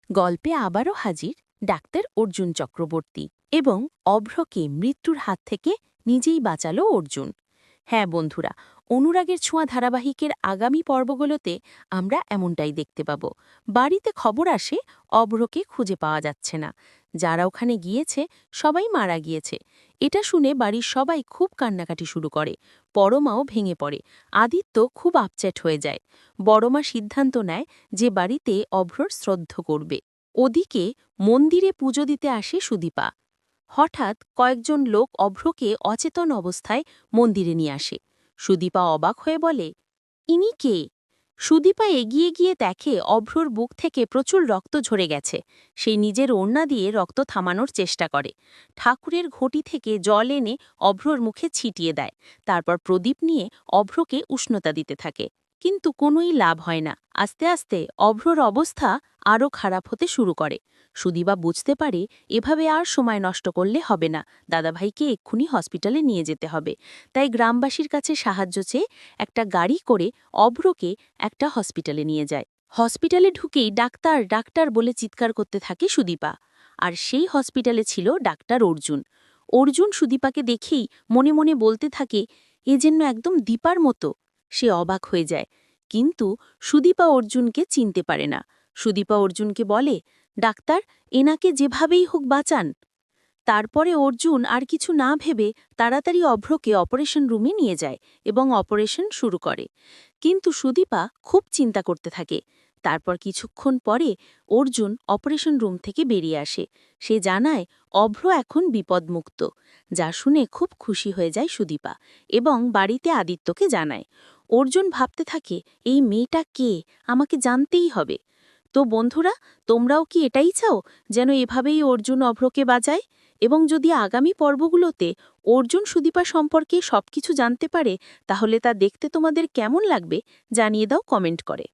গল্পে আবারও হাজির ডাক্তার অর্জুন চক্রবর্তী এবং অভ্রকে মৃত্যুর হাত থেকে নিজেই বাঁচালো অর্জুন। হ্যাঁ বন্ধুরা, অনুরাগের ছোঁয়া ধারাবাহিকের আগামী পর্বগুলোতে আমরা এমনটাই দেখতে পাব। বাড়িতে খবর আসে অভ্রকে খুঁজে পাওয়া যাচ্ছে না। যারা ওখানে গিয়েছে সবাই মারা গিয়েছে। এটা শুনে বাড়ির সবাই খুব কান্নাকাটি শুরু করে। পরমাও ভেঙে পড়ে। আদিত্য খুব আপসেট হয়ে যায়। বড়মা সিদ্ধান্ত নেয় যে বাড়িতে অভ্রর শ্রদ্ধা করবে। ওদিকে মন্দিরে পুজো দিতে আসে সুদীপা। হঠাৎ কয়েকজন লোক অভ্রকে অচেতন অবস্থায় মন্দিরে নিয়ে আসে। সুদীপা অবাক হয়ে বলে, ইনি কে? সুদীপা এগিয়ে গিয়ে দেখে অভ্রর বুক থেকে প্রচুর রক্ত ঝরে গেছে। সে নিজের ওড়না দিয়ে রক্ত থামানোর চেষ্টা করে। ঠাকুরের ঘটি থেকে জল এনে অভ্রর মুখে ছিটিয়ে দেয়। তারপর প্রদীপ নিয়ে অভ্রকে উষ্ণতা দিতে থাকে। কিন্তু কোনোই লাভ হয় না। আস্তে আস্তে অভ্রর অবস্থা আরও খারাপ হতে শুরু করে। সুদীপা বুঝতে পারে এভাবে আর সময় নষ্ট করলে হবে না। দাদাভাইকে এক্ষুনি হসপিটালে নিয়ে যেতে হবে। তাই গ্রামবাসীর কাছে সাহায্য চেয়ে একটা গাড়ি করে অভ্রকে একটা হসপিটালে নিয়ে যায়। হসপিটালে ঢুকেই ডাক্তার ডাক্তার বলে চিৎকার করতে থাকে সুদীপা। আর সেই হসপিটালে ছিল ডাক্তার অর্জুন। অর্জুন সুদীপাকে দেখেই মনে মনে বলতে থাকে, এ যেন একদম দীপার মতো। সে অবাক হয়ে যায়। কিন্তু সুদীপা অর্জুনকে চিনতে পারে না। সুদীপা অর্জুনকে বলে, ডাক্তার, এনাকে যেভাবেই হোক বাঁচান। তারপরে অর্জুন আর কিছু না ভেবে তাড়াতাড়ি অভ্রকে অপারেশন রুমে নিয়ে যায় এবং অপারেশন শুরু করে। কিন্তু সুদীপা খুব চিন্তা করতে থাকে। তারপর কিছুক্ষণ পরে অর্জুন অপারেশন রুম থেকে বেরিয়ে আসে। সে জানায় অভ্র এখন বিপদমুক্ত। যা শুনে খুব খুশি হয়ে যায় সুদীপা এবং বাড়িতে আদিত্যকে জানায়। অর্জুন ভাবতে থাকে, এই মেয়েটা কে, আমাকে জানতেই হবে। তো বন্ধুরা, তোমরাও কি এটাই চাও যেন এভাবেই অর্জুন অভ্রকে বাঁচায়? এবং যদি আগামী পর্বগুলোতে অর্জুন সুদীপা সম্পর্কে সবকিছু জানতে পারে, তাহলে তা দেখতে তোমাদের কেমন লাগবে জানিয়ে দাও কমেন্ট করে।